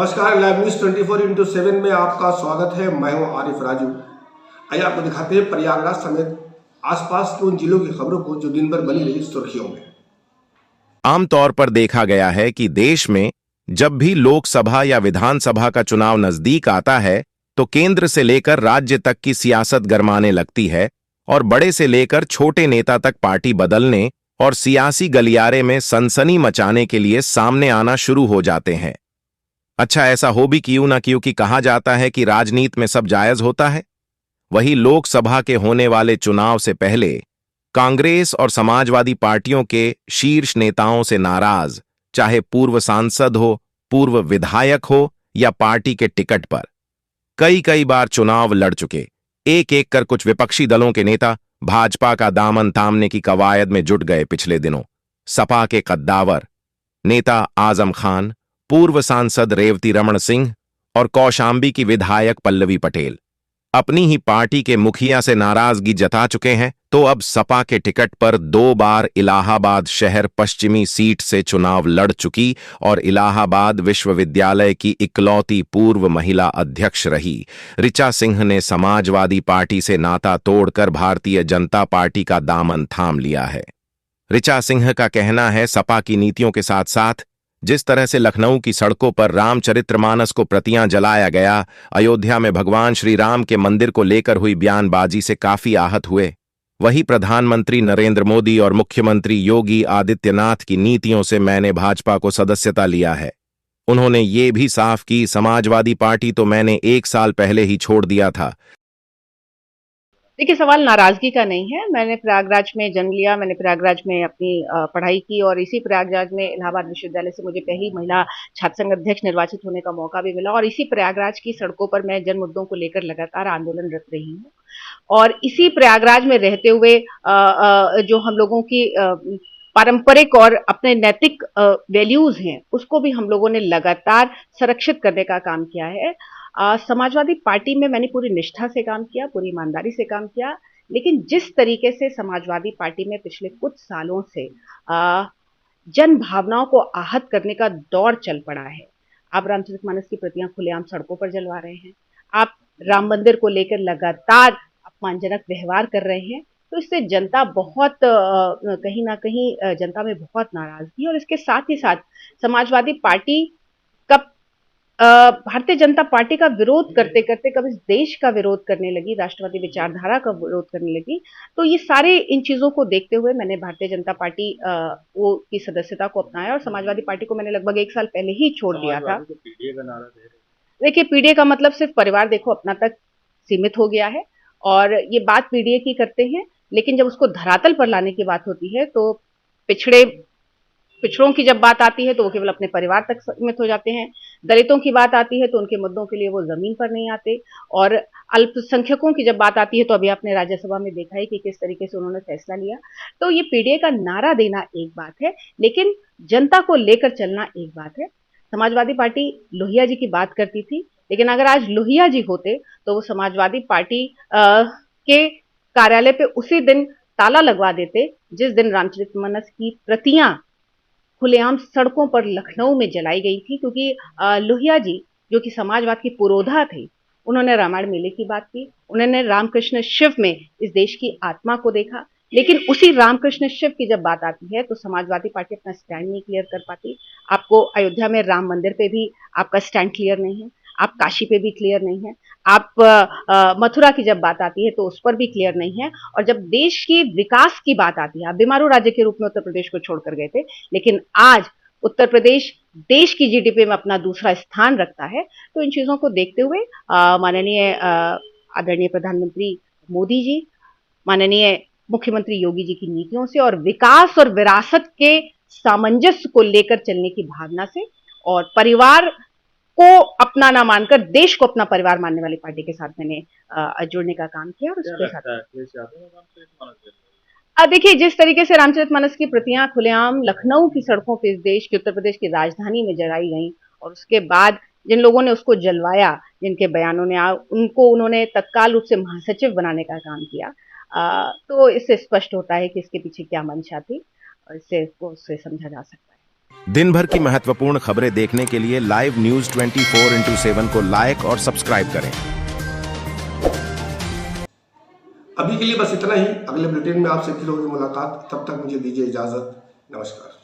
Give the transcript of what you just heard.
नमस्कार, live news 24/7 में आपका स्वागत है। मैं हूं आरिफ राजू। आइए आपको दिखाते हैं प्रयागराज समेत आसपास के उन जिलों की खबरों को जो दिन भर बनी रही सुर्खियों में। आमतौर पर देखा गया है कि देश में जब भी लोकसभा या विधानसभा का चुनाव नजदीक आता है तो केंद्र से लेकर राज्य तक की सियासत गरमाने लगती है और बड़े से लेकर छोटे नेता तक पार्टी बदलने और सियासी गलियारे में सनसनी मचाने के लिए सामने आना शुरू हो जाते हैं। अच्छा, ऐसा हो भी क्यों ना क्योंकि कहा जाता है कि राजनीति में सब जायज होता है। वही लोकसभा के होने वाले चुनाव से पहले कांग्रेस और समाजवादी पार्टियों के शीर्ष नेताओं से नाराज, चाहे पूर्व सांसद हो, पूर्व विधायक हो या पार्टी के टिकट पर, कई कई बार चुनाव लड़ चुके एक एक कर कुछ विपक्षी दलों के नेता भाजपा का दामन थामने की कवायद में जुट गए। पिछले दिनों सपा के कद्दावर नेता आजम खान, पूर्व सांसद रेवती रमण सिंह और कौशाम्बी की विधायक पल्लवी पटेल अपनी ही पार्टी के मुखिया से नाराजगी जता चुके हैं, तो अब सपा के टिकट पर 2 बार इलाहाबाद शहर पश्चिमी सीट से चुनाव लड़ चुकी और इलाहाबाद विश्वविद्यालय की इकलौती पूर्व महिला अध्यक्ष रही ऋचा सिंह ने समाजवादी पार्टी से नाता तोड़कर भारतीय जनता पार्टी का दामन थाम लिया है। ऋचा सिंह का कहना है, सपा की नीतियों के साथ साथ जिस तरह से लखनऊ की सड़कों पर रामचरितमानस को प्रतियां जलाया गया, अयोध्या में भगवान श्री राम के मंदिर को लेकर हुई बयानबाजी से काफी आहत हुए। वही प्रधानमंत्री नरेंद्र मोदी और मुख्यमंत्री योगी आदित्यनाथ की नीतियों से मैंने भाजपा को सदस्यता लिया है। उन्होंने ये भी साफ की, समाजवादी पार्टी तो मैंने 1 साल पहले ही छोड़ दिया था। देखिए, सवाल नाराजगी का नहीं है। मैंने प्रयागराज में जन्म लिया, मैंने प्रयागराज में अपनी पढ़ाई की और इसी प्रयागराज में इलाहाबाद विश्वविद्यालय से मुझे पहली महिला छात्र संघ अध्यक्ष निर्वाचित होने का मौका भी मिला और इसी प्रयागराज की सड़कों पर मैं जन मुद्दों को लेकर लगातार आंदोलनरत रही हूँ। और इसी प्रयागराज में रहते हुए जो हम लोगों की पारंपरिक और अपने नैतिक वैल्यूज हैं, उसको भी हम लोगों ने लगातार संरक्षित करने का काम किया है। समाजवादी पार्टी में मैंने पूरी निष्ठा से काम किया, पूरी ईमानदारी से काम किया, लेकिन जिस तरीके से समाजवादी पार्टी में पिछले कुछ सालों से जन भावनाओं को आहत करने का दौर चल पड़ा है। आप रामचरितमानस की प्रतियां खुलेआम सड़कों पर जलवा रहे हैं, आप राम मंदिर को लेकर लगातार अपमानजनक व्यवहार कर रहे हैं, तो इससे जनता बहुत कहीं ना कहीं जनता में बहुत नाराजगी और इसके साथ ही साथ समाजवादी पार्टी का भारतीय जनता पार्टी का विरोध करते करते कब इस देश का विरोध करने लगी, राष्ट्रवादी विचारधारा का विरोध करने लगी। तो ये सारे इन चीजों को देखते हुए मैंने भारतीय जनता पार्टी वो की सदस्यता को अपनाया और समाजवादी पार्टी को मैंने लगभग 1 साल पहले ही छोड़ दिया था। देखिए, पीडीए का मतलब सिर्फ परिवार देखो अपना तक सीमित हो गया है और ये बात पीडीए की करते हैं, लेकिन जब उसको धरातल पर लाने की बात होती है तो पिछड़ों की जब बात आती है तो वो केवल अपने परिवार तक सीमित हो जाते हैं। दलितों की बात आती है तो उनके मुद्दों के लिए वो जमीन पर नहीं आते और अल्पसंख्यकों की जब बात आती है तो अभी आपने राज्यसभा में देखा है कि किस तरीके से उन्होंने फैसला लिया। तो ये पीडीए का नारा देना एक बात है, लेकिन जनता को लेकर चलना एक बात है। समाजवादी पार्टी लोहिया जी की बात करती थी, लेकिन अगर आज लोहिया जी होते तो वो समाजवादी पार्टी के कार्यालय पे उसी दिन ताला लगवा देते जिस दिन रामचरितमानस की प्रतियां खुलेआम सड़कों पर लखनऊ में जलाई गई थी, क्योंकि लोहिया जी जो कि समाजवाद की पुरोधा थे, उन्होंने रामायण मेले की बात की, उन्होंने रामकृष्ण शिव में इस देश की आत्मा को देखा, लेकिन उसी रामकृष्ण शिव की जब बात आती है तो समाजवादी पार्टी अपना स्टैंड नहीं क्लियर कर पाती। आपको अयोध्या में राम मंदिर पे भी आपका स्टैंड क्लियर नहीं है, आप काशी पे भी क्लियर नहीं है, आप मथुरा की जब बात आती है तो उस पर भी क्लियर नहीं है, और जब देश की विकास की बात आती है, आप बीमारू राज्य के रूप में उत्तर प्रदेश को छोड़कर गए थे, लेकिन आज उत्तर प्रदेश देश की जीडीपी में अपना दूसरा स्थान रखता है। तो इन चीजों को देखते हुए माननीय आदरणीय प्रधानमंत्री मोदी जी, माननीय मुख्यमंत्री योगी जी की नीतियों से और विकास और विरासत के सामंजस्य को लेकर चलने की भावना से और परिवार को अपना ना मानकर देश को अपना परिवार मानने वाली पार्टी के साथ मैंने जुड़ने का काम किया। और उसके साथ देखिए, जिस तरीके से रामचरितमानस की प्रतियां खुलेआम लखनऊ की सड़कों पे इस देश की उत्तर प्रदेश की राजधानी में जलाई गई और उसके बाद जिन लोगों ने उसको जलवाया, जिनके बयानों ने उनको उन्होंने तत्काल रूप से महासचिव बनाने का काम किया, तो इससे स्पष्ट होता है कि इसके पीछे क्या मंशा थी और इससे उससे समझा जा सकता है। दिन भर की महत्वपूर्ण खबरें देखने के लिए लाइव न्यूज 24x7 को लाइक और सब्सक्राइब करें। अभी के लिए बस इतना ही। अगले बुलेटिन में आपसे फिर होगी मुलाकात। तब तक मुझे दीजिए इजाजत। नमस्कार।